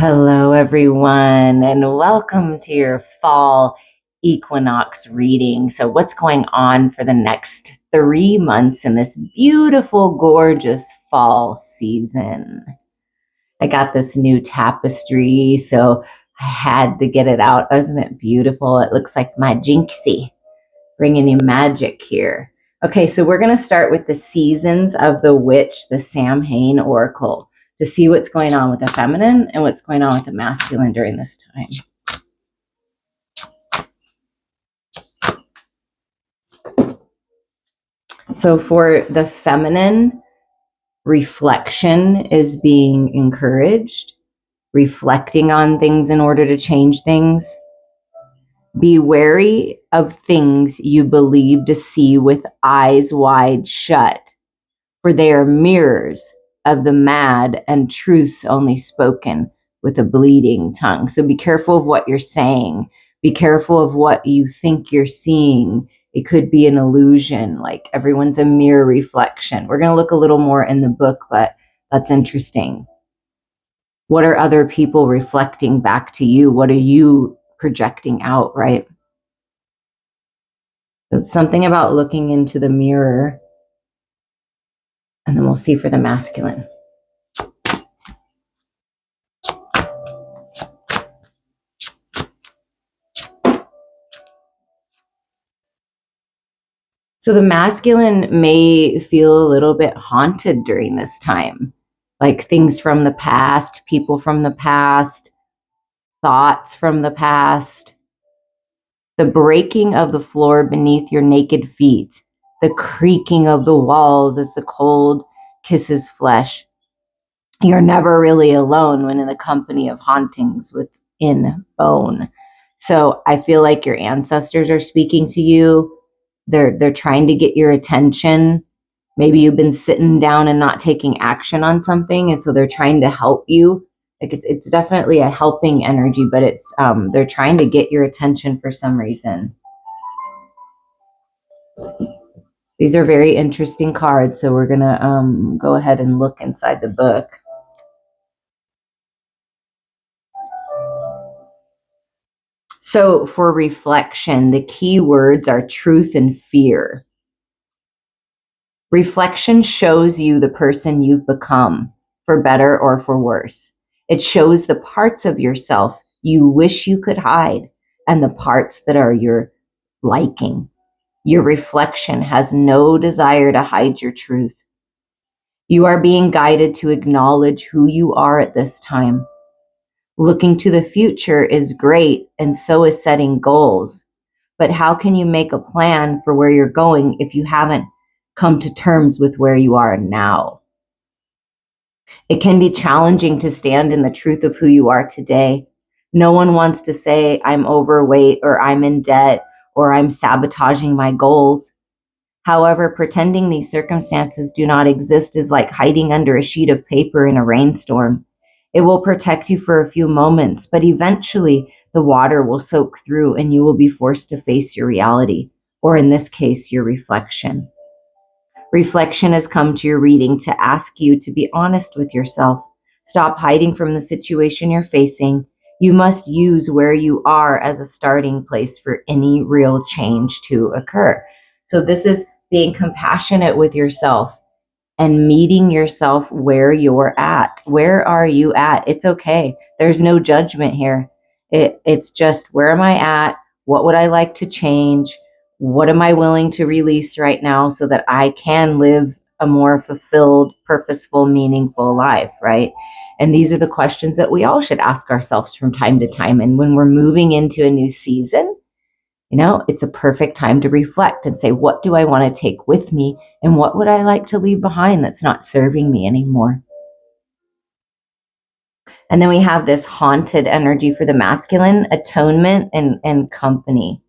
Hello, everyone, and welcome to your fall equinox reading. So what's going on for the next 3 months in this beautiful, gorgeous fall season? I got this new tapestry, so I had to get it out. Isn't it beautiful? It looks like my Jinxie, bringing you magic here. Okay, so we're going to start with the seasons of the witch, the Samhain Oracle, to see what's going on with the feminine and what's going on with the masculine during this time. So for the feminine, reflection is being encouraged, reflecting on things in order to change things. Be wary of things you believe to see with eyes wide shut, for they are mirrors of the mad and truths only spoken with a bleeding tongue. So be careful of what you're saying. Be careful of what you think you're seeing. It could be an illusion, like everyone's a mirror reflection. We're going to look a little more in the book, but that's interesting. What are other people reflecting back to you? What are you projecting out, right? So it's something about looking into the mirror. And then we'll see for the masculine. So the masculine may feel a little bit haunted during this time, like things from the past, people from the past, thoughts from the past, the breaking of the floor beneath your naked feet, the creaking of the walls as the cold kisses flesh. You're never really alone when in the company of hauntings within bone. So I feel like your ancestors are speaking to you. They're trying to get your attention. Maybe you've been sitting down and not taking action on something, and so they're trying to help you. Like it's definitely a helping energy, but it's they're trying to get your attention for some reason. These are very interesting cards, so we're gonna go ahead and look inside the book. So for reflection, the key words are truth and fear. Reflection shows you the person you've become, for better or for worse. It shows the parts of yourself you wish you could hide and the parts that are your liking. Your reflection has no desire to hide your truth. You are being guided to acknowledge who you are at this time. Looking to the future is great, and so is setting goals. But how can you make a plan for where you're going if you haven't come to terms with where you are now? It can be challenging to stand in the truth of who you are today. No one wants to say, I'm overweight, or I'm in debt, or I'm sabotaging my goals. However, pretending these circumstances do not exist is like hiding under a sheet of paper in a rainstorm. It will protect you for a few moments, but eventually the water will soak through and you will be forced to face your reality, or in this case, your reflection. Reflection has come to your reading to ask you to be honest with yourself. Stop hiding from the situation you're facing. You must use where you are as a starting place for any real change to occur. So this is being compassionate with yourself and meeting yourself where you're at. Where are you at? It's okay. There's no judgment here. It's just, where am I at? What would I like to change? What am I willing to release right now so that I can live a more fulfilled, purposeful, meaningful life, right? And these are the questions that we all should ask ourselves from time to time. And when we're moving into a new season, it's a perfect time to reflect and say, what do I want to take with me? And what would I like to leave behind that's not serving me anymore? And then we have this haunted energy for the masculine, atonement and company.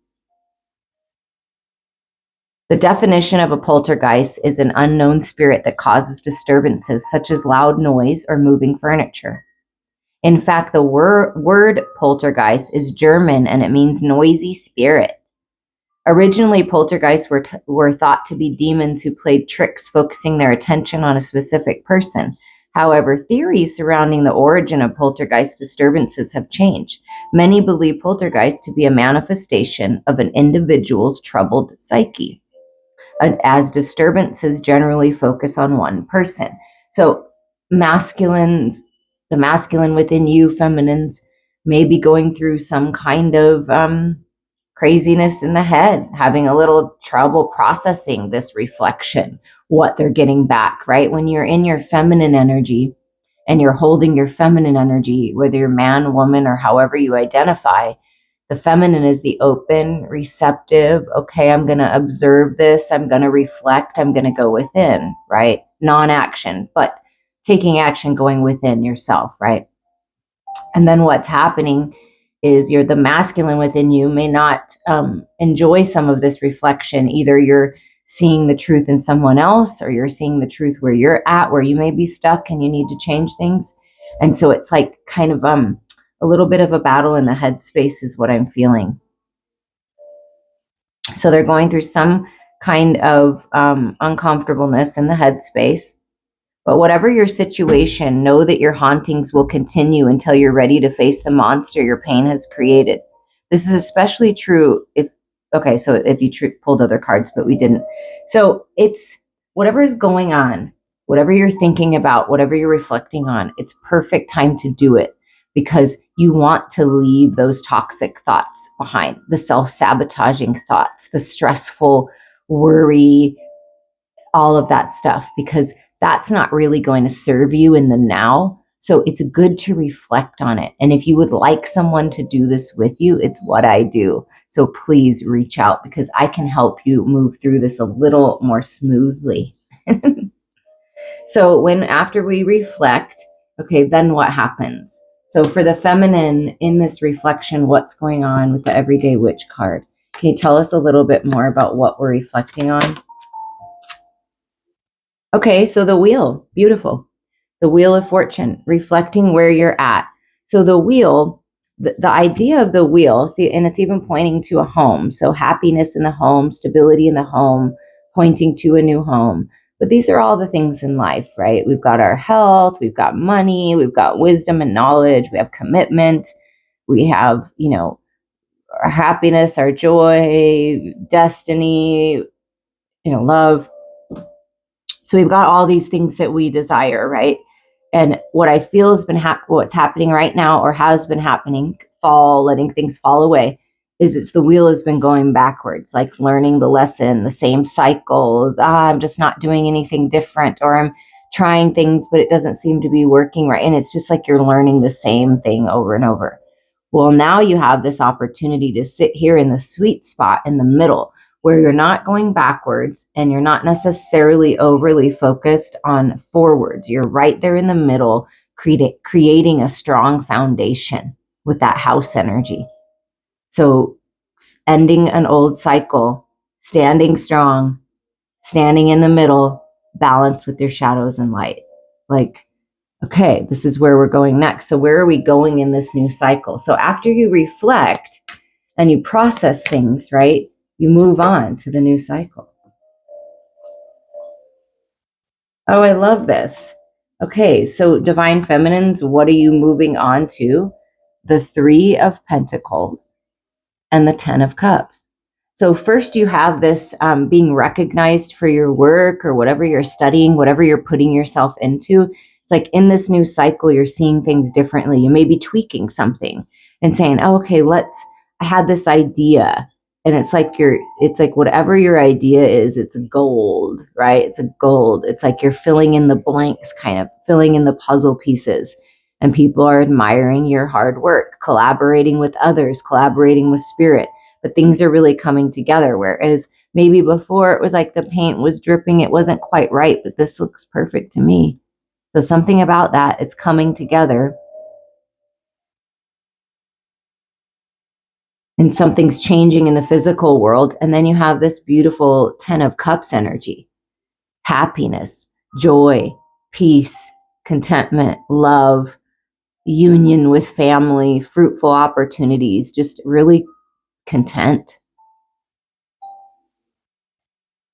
The definition of a poltergeist is an unknown spirit that causes disturbances such as loud noise or moving furniture. In fact, the word poltergeist is German and it means noisy spirit. Originally, poltergeists were thought to be demons who played tricks, focusing their attention on a specific person. However, theories surrounding the origin of poltergeist disturbances have changed. Many believe poltergeist to be a manifestation of an individual's troubled psyche, as disturbances generally focus on one person. So masculines, the masculine within you, feminines, may be going through some kind of craziness in the head, having a little trouble processing this reflection, what they're getting back, right? When you're in your feminine energy and you're holding your feminine energy, whether you're man, woman, or however you identify, the feminine is the open, receptive, okay, I'm going to observe this, I'm going to reflect, I'm going to go within, right? Non-action, but taking action, going within yourself, right? And then what's happening is the masculine within you may not enjoy some of this reflection. Either you're seeing the truth in someone else, or you're seeing the truth where you're at, where you may be stuck and you need to change things. And so it's like kind of a little bit of a battle in the headspace is what I'm feeling. So they're going through some kind of uncomfortableness in the headspace. But whatever your situation, know that your hauntings will continue until you're ready to face the monster your pain has created. This is especially true if you pulled other cards, but we didn't. So it's whatever is going on, whatever you're thinking about, whatever you're reflecting on, it's perfect time to do it, because you want to leave those toxic thoughts behind, the self-sabotaging thoughts, the stressful worry, all of that stuff, because that's not really going to serve you in the now. So it's good to reflect on it. And if you would like someone to do this with you, it's what I do. So please reach out, because I can help you move through this a little more smoothly. So after we reflect, okay, then what happens? So for the feminine in this reflection, what's going on with the Everyday Witch card? Can you tell us a little bit more about what we're reflecting on? Okay, so the wheel, beautiful. The wheel of fortune, reflecting where you're at. So the wheel, the idea of the wheel, see, and it's even pointing to a home. So happiness in the home, stability in the home, pointing to a new home. But these are all the things in life, right? We've got our health, we've got money, we've got wisdom and knowledge, we have commitment, we have, our happiness, our joy, destiny, love. So we've got all these things that we desire, right? And what I feel has been what's happening right now, or has been happening, letting things fall away, is the wheel has been going backwards, like learning the lesson, the same cycles. I'm just not doing anything different, or I'm trying things, but it doesn't seem to be working right. And it's just like you're learning the same thing over and over. Well, now you have this opportunity to sit here in the sweet spot in the middle, where you're not going backwards and you're not necessarily overly focused on forwards. You're right there in the middle, creating a strong foundation with that house energy. So ending an old cycle, standing strong, standing in the middle, balance with your shadows and light. Like, okay, this is where we're going next. So where are we going in this new cycle? So after you reflect and you process things, right, you move on to the new cycle. Oh, I love this. Okay, so Divine Feminines, what are you moving on to? The Three of Pentacles and the Ten of Cups. So first you have this being recognized for your work, or whatever you're studying, whatever you're putting yourself into. It's like in this new cycle, you're seeing things differently. You may be tweaking something and saying, oh, okay, I had this idea. And it's like whatever your idea is, it's gold, right? It's a gold. It's like you're filling in the blanks, kind of filling in the puzzle pieces. And people are admiring your hard work, collaborating with others, collaborating with spirit. But things are really coming together. Whereas maybe before it was like the paint was dripping, it wasn't quite right, but this looks perfect to me. So something about that, it's coming together. And something's changing in the physical world. And then you have this beautiful 10 of Cups energy, happiness, joy, peace, contentment, love, union with family, fruitful opportunities, just really content.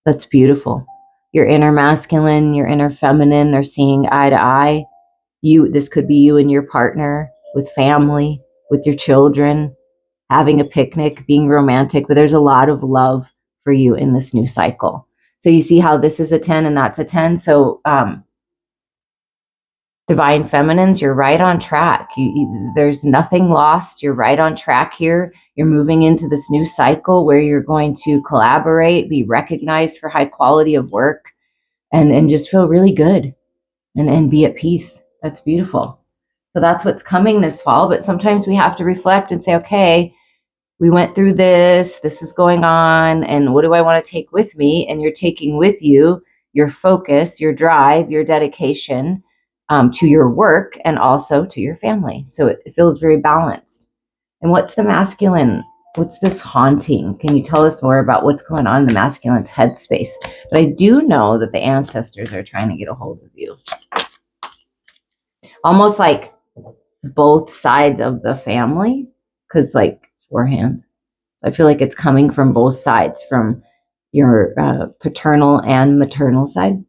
That's beautiful. Your inner masculine, your inner feminine are seeing eye to eye. This could be you and your partner, with family, with your children, having a picnic, being romantic, but there's a lot of love for you in this new cycle. So you see how this is a 10 and that's a 10. So divine feminines, you're right on track. There's nothing lost. You're right on track here. You're moving into this new cycle where you're going to collaborate, be recognized for high quality of work, and just feel really good and be at peace. That's beautiful. So that's what's coming this fall. But sometimes we have to reflect and say, okay, we went through this is going on, and what do I want to take with me? And you're taking with you your focus, your drive, your dedication to your work and also to your family. So it feels very balanced. And what's the masculine? What's this haunting? Can you tell us more about what's going on in the masculine's headspace? But I do know that the ancestors are trying to get a hold of you. Almost like both sides of the family, because like 4 hands. So I feel like it's coming from both sides, from your paternal and maternal side.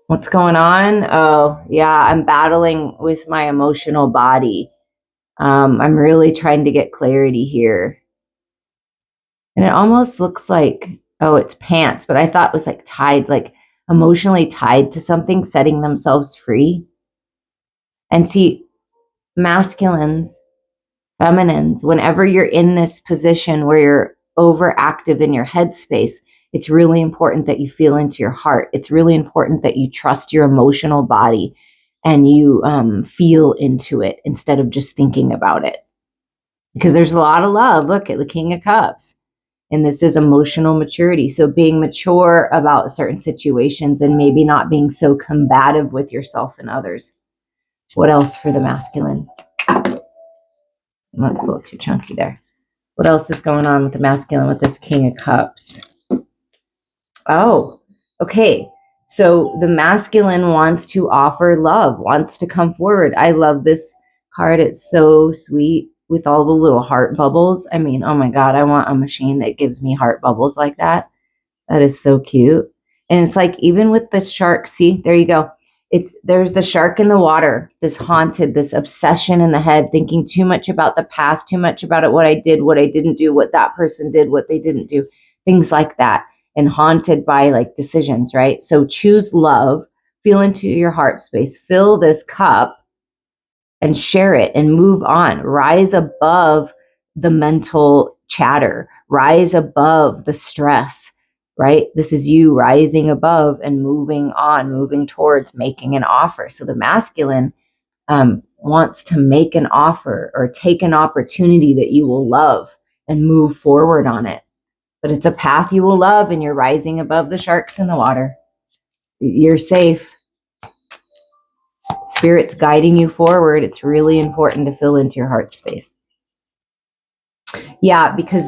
What's going on? Oh, yeah, I'm battling with my emotional body. I'm really trying to get clarity here. And it almost looks like, oh, it's pants, but I thought it was like tied, like emotionally tied to something, setting themselves free. And see, masculines, feminines, whenever you're in this position where you're overactive in your headspace, it's really important that you feel into your heart. It's really important that you trust your emotional body and you feel into it instead of just thinking about it. Because there's a lot of love. Look at the King of Cups. And this is emotional maturity. So being mature about certain situations and maybe not being so combative with yourself and others. What else for the masculine? That's a little too chunky there. What else is going on with the masculine with this King of Cups? Oh, okay. So the masculine wants to offer love, wants to come forward. I love this card. It's so sweet with all the little heart bubbles. I mean, oh my God, I want a machine that gives me heart bubbles like that. That is so cute. And it's like, even with the shark, see, there you go. There's the shark in the water, this haunted, this obsession in the head, thinking too much about the past, too much about it, what I did, what I didn't do, what that person did, what they didn't do, things like that, and haunted by like decisions, right? So choose love, feel into your heart space, fill this cup and share it and move on. Rise above the mental chatter, rise above the stress, right? This is you rising above and moving on, moving towards making an offer. So the masculine wants to make an offer or take an opportunity that you will love and move forward on it. But it's a path you will love, and you're rising above the sharks in the water. You're safe. Spirit's guiding you forward. It's really important to fill into your heart space. Yeah, because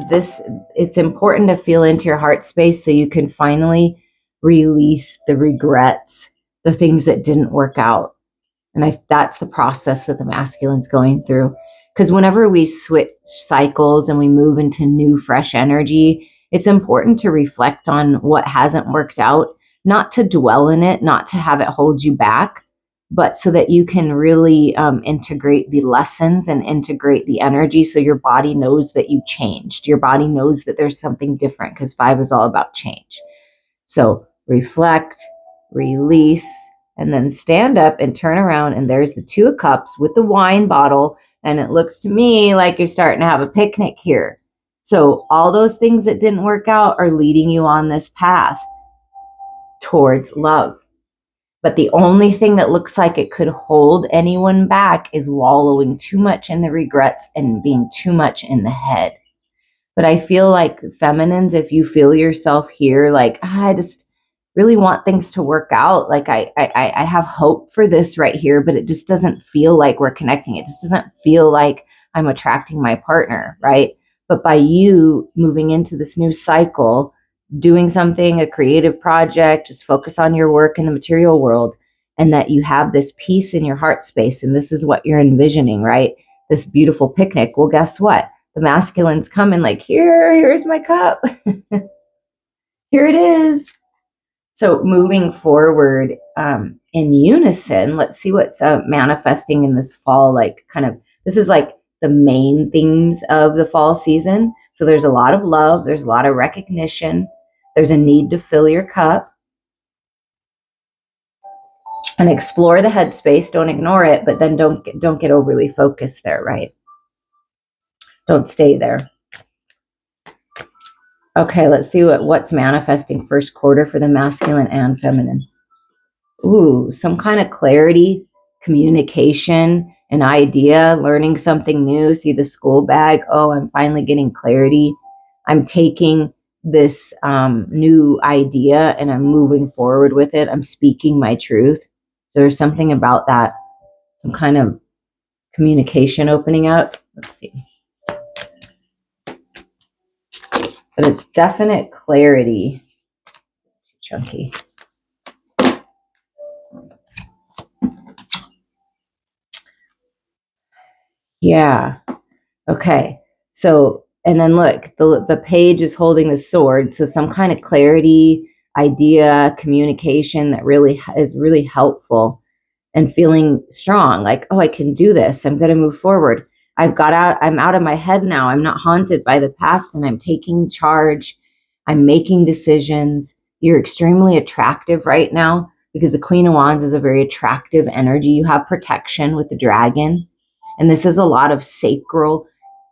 it's important to feel into your heart space so you can finally release the regrets, the things that didn't work out. And that's the process that the masculine's going through. Because whenever we switch cycles and we move into new, fresh energy, it's important to reflect on what hasn't worked out, not to dwell in it, not to have it hold you back, but so that you can really integrate the lessons and integrate the energy so your body knows that you changed. Your body knows that there's something different, because 5 is all about change. So reflect, release, and then stand up and turn around, and there's the 2 of Cups with the wine bottle, and it looks to me like you're starting to have a picnic here. So all those things that didn't work out are leading you on this path towards love. But the only thing that looks like it could hold anyone back is wallowing too much in the regrets and being too much in the head. But I feel like feminines, if you feel yourself here, like, I just really want things to work out. Like I have hope for this right here, but it just doesn't feel like we're connecting. It just doesn't feel like I'm attracting my partner, right? But by you moving into this new cycle, doing something, a creative project, just focus on your work in the material world, and that you have this peace in your heart space. And this is what you're envisioning, right? This beautiful picnic. Well, guess what? The masculine's coming like, here's my cup. Here it is. So moving forward in unison, let's see what's manifesting in this fall. Like kind of, this is like the main themes of the fall season. So there's a lot of love. There's a lot of recognition. There's a need to fill your cup and explore the headspace. Don't ignore it, but then don't get overly focused there, right? Don't stay there. Okay, let's see what's manifesting first quarter for the masculine and feminine. Ooh, some kind of clarity, communication, an idea, learning something new. See the school bag. Oh, I'm finally getting clarity. I'm taking this new idea and I'm moving forward with it. I'm speaking my truth. So there's something about that, some kind of communication opening up. Let's see. But it's definite clarity. Chunky. Yeah. Okay. So, and then look, the page is holding the sword. So some kind of clarity, idea, communication that really is really helpful, and feeling strong. Like, oh, I can do this. I'm going to move forward. I'm out of my head now. I'm not haunted by the past and I'm taking charge. I'm making decisions. You're extremely attractive right now because the Queen of Wands is a very attractive energy. You have protection with the dragon. And this is a lot of sacral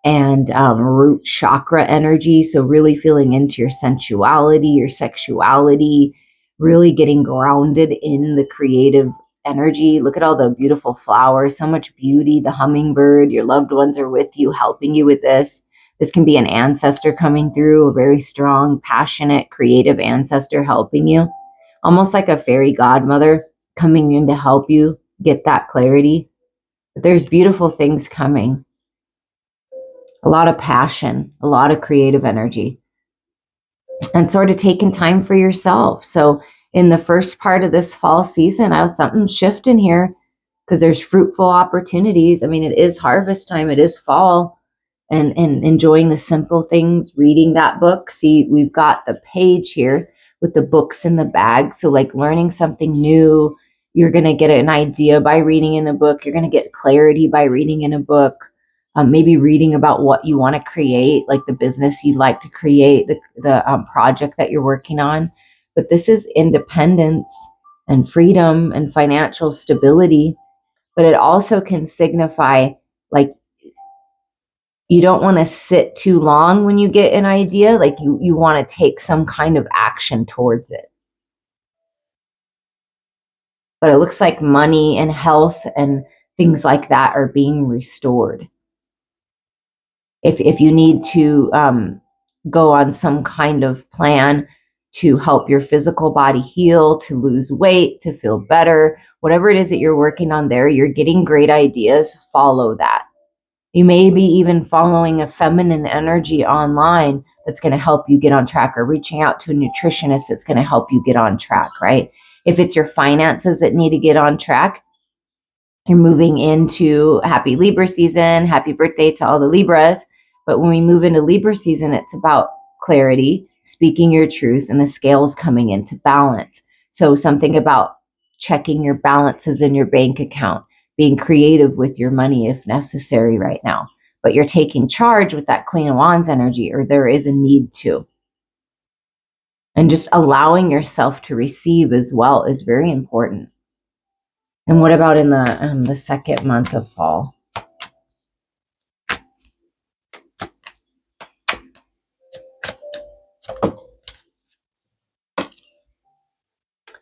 and root chakra energy. So really feeling into your sensuality, your sexuality, really getting grounded in the creative energy. Look at all the beautiful flowers, so much beauty, the hummingbird, your loved ones are with you, helping you with this. This can be an ancestor coming through, a very strong, passionate, creative ancestor helping you. Almost like a fairy godmother coming in to help you get that clarity. But there's beautiful things coming. A lot of passion, a lot of creative energy, and sort of taking time for yourself. So in the first part of this fall season, I was something shifting here because there's fruitful opportunities. I mean, it is harvest time, it is fall, and enjoying the simple things, reading that book. See, we've got the page here with the books in the bag. So like learning something new, you're going to get an idea by reading in a book. You're going to get clarity by reading in a book. Maybe reading about what you want to create, like the business you'd like to create, the project that you're working on. But this is independence and freedom and financial stability. But it also can signify like you don't want to sit too long when you get an idea. Like you want to take some kind of action towards it. But it looks like money and health and things like that are being restored. If you need to go on some kind of plan to help your physical body heal, to lose weight, to feel better, whatever it is that you're working on there, you're getting great ideas, follow that. You may be even following a feminine energy online that's going to help you get on track, or reaching out to a nutritionist that's going to help you get on track, right? If it's your finances that need to get on track, you're moving into happy Libra season. Happy birthday to all the Libras. But when we move into Libra season, it's about clarity, speaking your truth, and the scales coming into balance. So something about checking your balances in your bank account, being creative with your money if necessary right now. But you're taking charge with that Queen of Wands energy, or there is a need to. And just allowing yourself to receive as well is very important. And what about in the second month of fall?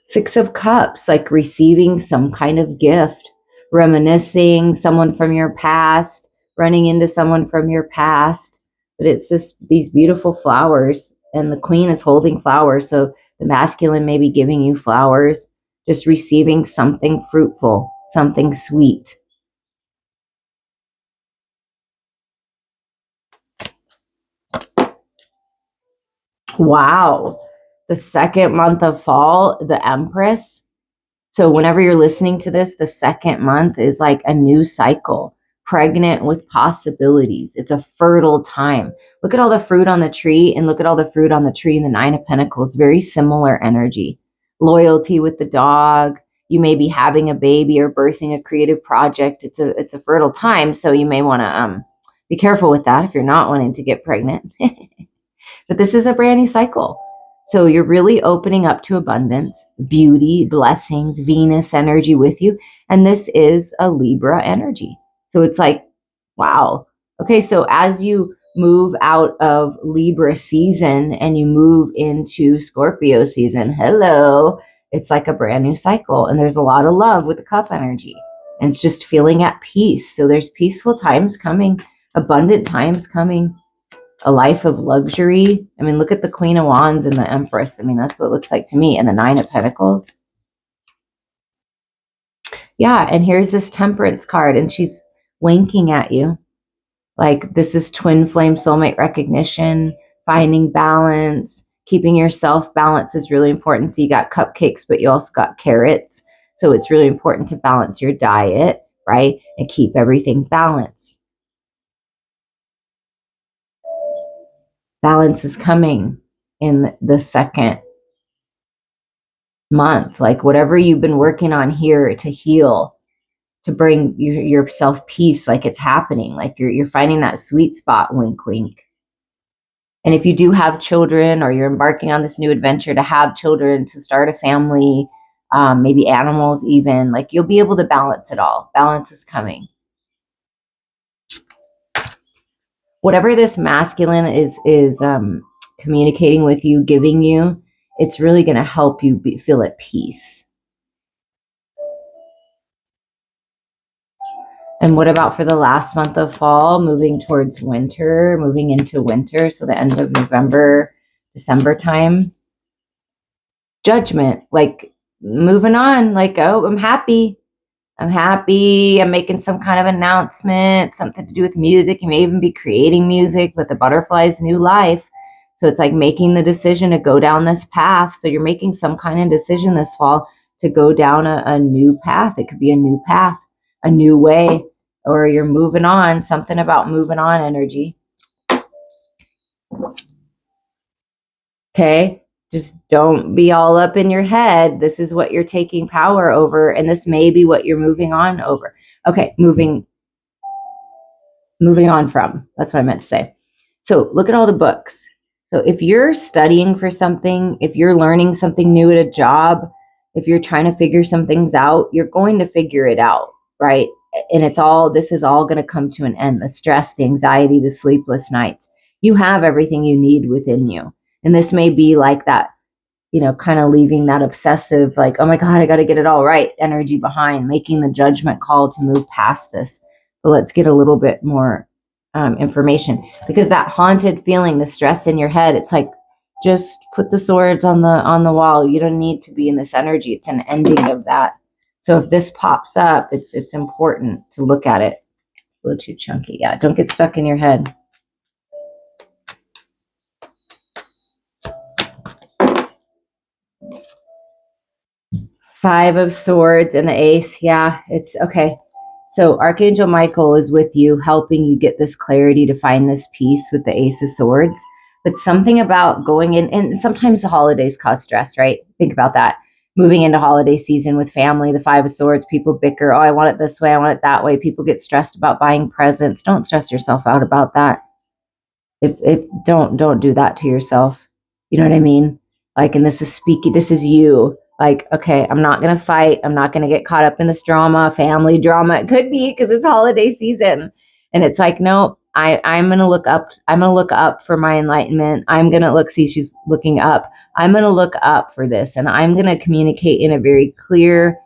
Six of Cups, like receiving some kind of gift, reminiscing someone from your past, running into someone from your past. But it's these beautiful flowers, and the Queen is holding flowers. So the masculine may be giving you flowers, just receiving something fruitful, something sweet. Wow. The second month of fall, the Empress. So whenever you're listening to this, the second month is like a new cycle, pregnant with possibilities. It's a fertile time. Look at all the fruit on the tree, and look at all the fruit on the tree in the Nine of Pentacles. Very similar energy. loyalty with the dog. You may be having a baby or birthing a creative project. It's a fertile time, so you may want to be careful with that if you're not wanting to get pregnant. But this is a brand new cycle. So you're really opening up to abundance, beauty, blessings, Venus energy with you. And this is a Libra energy. So it's like, wow. Okay, so as you move out of Libra season and you move into Scorpio season, hello, it's like a brand new cycle. And there's a lot of love with the cup energy. And it's just feeling at peace. So there's peaceful times coming, abundant times coming, a life of luxury. I mean, look at the Queen of Wands and the Empress. I mean, that's what it looks like to me. And the Nine of Pentacles. Yeah, and here's this Temperance card, and she's winking at you. Like, this is twin flame soulmate recognition, finding balance, keeping yourself balanced is really important. So you got cupcakes, but you also got carrots. So it's really important to balance your diet, right? And keep everything balanced. Balance is coming in the second month. Like, whatever you've been working on here to heal, to bring yourself peace, like it's happening. Like you're finding that sweet spot, wink, wink. And if you do have children, or you're embarking on this new adventure to have children, to start a family, maybe animals even, like you'll be able to balance it all. Balance is coming. Whatever this masculine is communicating with you, giving you, it's really going to help you feel at peace. And what about for the last month of fall, moving towards winter, moving into winter, so the end of November, December time? Judgment, like moving on, like, oh, I'm happy, I'm making some kind of announcement, something to do with music. You may even be creating music with the butterfly's new life. So it's like making the decision to go down this path. So you're making some kind of decision this fall to go down a new path. It could be a new path, a new way, or you're moving on, something about moving on energy. Okay. Just don't be all up in your head. This is what you're taking power over, and this may be what you're moving on over. Okay, moving on from. That's what I meant to say. So look at all the books. So if you're studying for something, if you're learning something new at a job, if you're trying to figure some things out, you're going to figure it out, right? And this is all going to come to an end. The stress, the anxiety, the sleepless nights. You have everything you need within you. And this may be like that, kind of leaving that obsessive, like, oh my God, I got to get it all right energy behind, making the judgment call to move past this. But let's get a little bit more information, because that haunted feeling, the stress in your head, it's like, just put the swords on the wall. You don't need to be in this energy. It's an ending of that. So if this pops up, it's important to look at it. It's a little too chunky. Yeah, don't get stuck in your head. Five of Swords and the Ace. Yeah, it's okay. So Archangel Michael is with you, helping you get this clarity to find this peace with the Ace of Swords. But something about going in, and sometimes the holidays cause stress, right? Think about that. Moving into holiday season with family, the Five of Swords, people bicker. Oh, I want it this way. I want it that way. People get stressed about buying presents. Don't stress yourself out about that. If don't do that to yourself. You know what I mean? Like, and this is you. Like, okay, I'm not going to fight. I'm not going to get caught up in this drama, family drama. It could be because it's holiday season. And it's like, no, I'm going to look up. I'm going to look up for my enlightenment. I'm going to see, she's looking up. I'm going to look up for this. And I'm going to communicate in a very clear,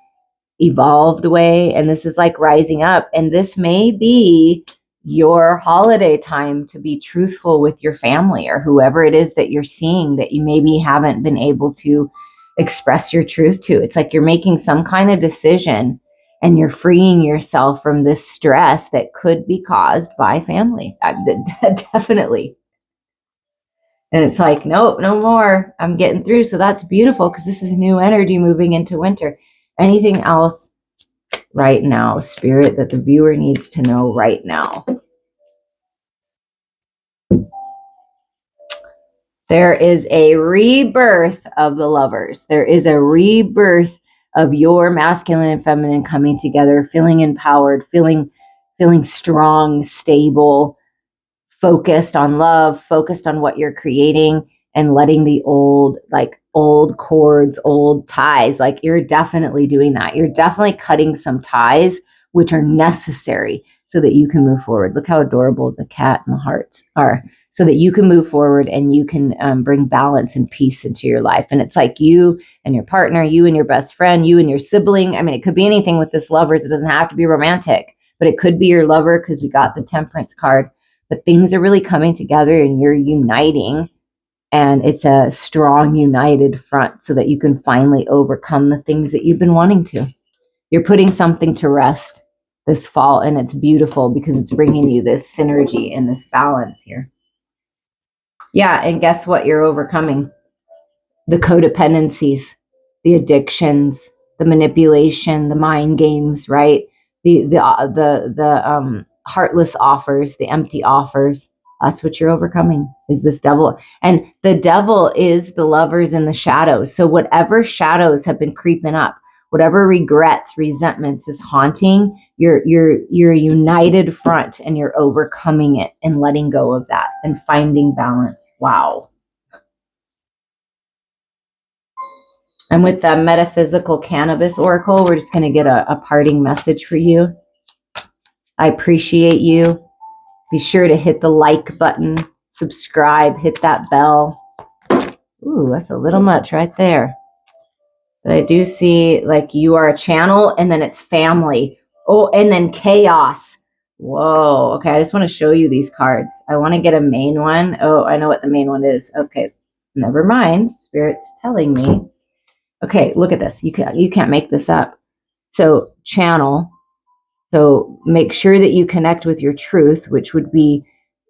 evolved way. And this is like rising up. And this may be your holiday time to be truthful with your family, or whoever it is that you're seeing that you maybe haven't been able to express your truth to. It's like you're making some kind of decision and you're freeing yourself from this stress that could be caused by family. Definitely. And it's like, nope, no more. I'm getting through. So that's beautiful, because this is new energy moving into winter. Anything else right now, Spirit, that the viewer needs to know right now? There is a rebirth of the lovers. There is a rebirth of your masculine and feminine coming together, feeling empowered, feeling strong, stable, focused on love, focused on what you're creating, and letting the old cords, old ties, like you're definitely doing that. You're definitely cutting some ties which are necessary so that you can move forward. Look how adorable the cat and the hearts are, so that you can move forward and you can bring balance and peace into your life. And it's like you and your partner, you and your best friend, you and your sibling. I mean, it could be anything with this lovers. It doesn't have to be romantic, but it could be your lover, because we got the Temperance card. But things are really coming together and you're uniting, and it's a strong united front so that you can finally overcome the things that you've been wanting to. You're putting something to rest this fall, and it's beautiful because it's bringing you this synergy and this balance here. Yeah, and guess what you're overcoming? The codependencies, the addictions, the manipulation, the mind games, right? The heartless offers, the empty offers. That's what you're overcoming, is this devil. And the devil is the lovers in the shadows. So whatever shadows have been creeping up, whatever regrets, resentments is haunting, you're a united front, and you're overcoming it and letting go of that and finding balance. Wow. And with the metaphysical cannabis oracle, we're just going to get a parting message for you. I appreciate you. Be sure to hit the like button, subscribe, hit that bell. Ooh, that's a little much right there. But I do see like you are a channel, and then it's family. Oh, and then chaos. Whoa. Okay, I just want to show you these cards. I want to get a main one. Oh, I know what the main one is. Okay, never mind. Spirit's telling me. Okay, look at this. You can't make this up. So channel. So make sure that you connect with your truth, which would be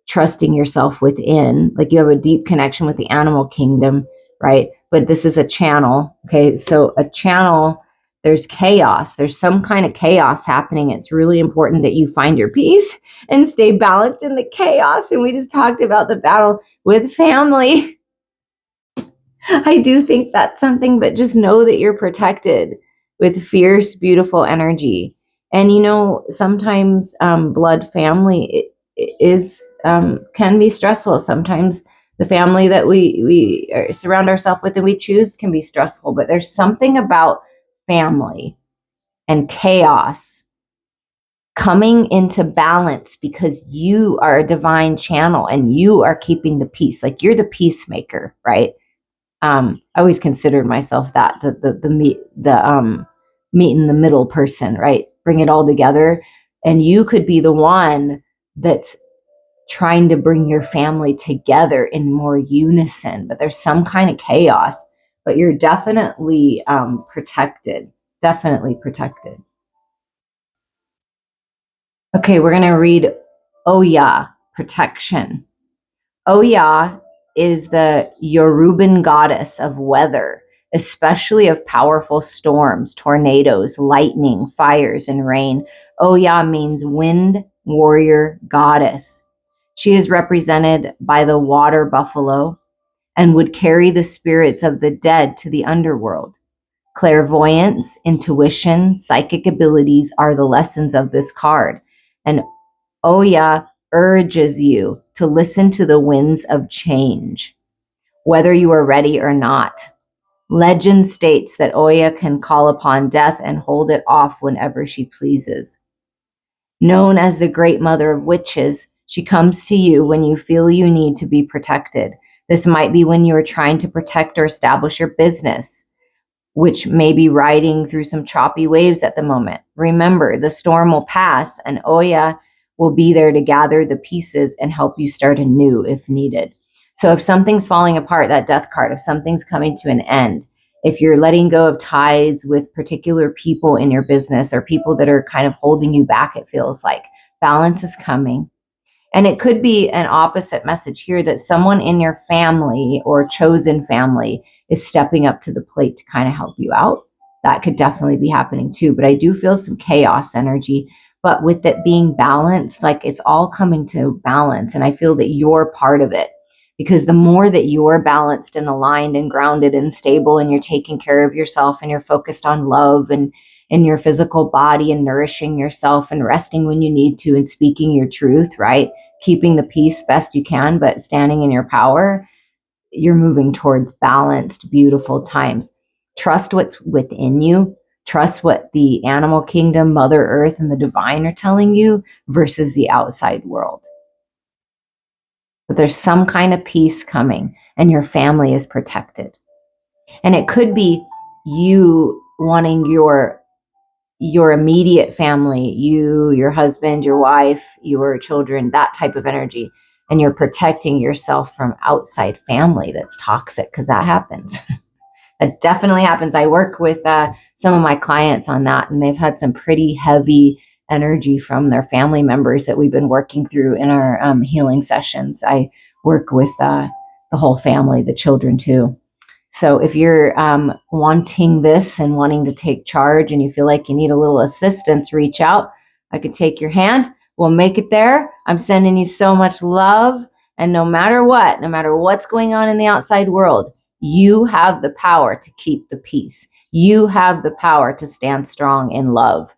trusting yourself within. Like you have a deep connection with the animal kingdom, right? But this is a channel. Okay, so a channel, there's chaos. There's some kind of chaos happening. It's really important that you find your peace and stay balanced in the chaos. And we just talked about the battle with family. I do think that's something, but just know that you're protected with fierce, beautiful energy. And you know, sometimes blood family is can be stressful. Sometimes the family that we surround ourselves with and we choose can be stressful. But there's something about family and chaos coming into balance because you are a divine channel and you are keeping the peace. Like you're the peacemaker, right? I always considered myself that the meet in the middle person, right? Bring it all together, and you could be the one that's trying to bring your family together in more unison. But there's some kind of chaos, but you're definitely protected. Definitely protected. Okay, we're gonna read Oya, protection. Oya is the Yoruban goddess of weather, especially of powerful storms, tornadoes, lightning, fires, and rain. Oya means wind warrior goddess. She is represented by the water buffalo and would carry the spirits of the dead to the underworld. Clairvoyance, intuition, psychic abilities are the lessons of this card. And Oya urges you to listen to the winds of change, whether you are ready or not. Legend states that Oya can call upon death and hold it off whenever she pleases. Known as the Great Mother of Witches, she comes to you when you feel you need to be protected. This might be when you are trying to protect or establish your business, which may be riding through some choppy waves at the moment. Remember, the storm will pass, and Oya will be there to gather the pieces and help you start anew if needed. So if something's falling apart, that death card, if something's coming to an end, if you're letting go of ties with particular people in your business or people that are kind of holding you back, it feels like balance is coming. And it could be an opposite message here, that someone in your family or chosen family is stepping up to the plate to kind of help you out. That could definitely be happening too. But I do feel some chaos energy. But with it being balanced, like it's all coming to balance. And I feel that you're part of it. Because the more that you're balanced and aligned and grounded and stable, and you're taking care of yourself, and you're focused on love and in your physical body, and nourishing yourself and resting when you need to, and speaking your truth, right? Keeping the peace best you can, but standing in your power, you're moving towards balanced, beautiful times. Trust what's within you. Trust what the animal kingdom, Mother Earth, and the divine are telling you versus the outside world. But there's some kind of peace coming, and your family is protected. And it could be you wanting your immediate family, you, your husband, your wife, your children, that type of energy. And you're protecting yourself from outside family that's toxic, because that happens. That definitely happens. I work with some of my clients on that, and they've had some pretty heavy energy from their family members that we've been working through in our healing sessions. I work with the whole family, the children too. So if you're wanting this and wanting to take charge, and you feel like you need a little assistance, reach out. I could take your hand. We'll make it there. I'm sending you so much love. And no matter what, no matter what's going on in the outside world, you have the power to keep the peace. You have the power to stand strong in love.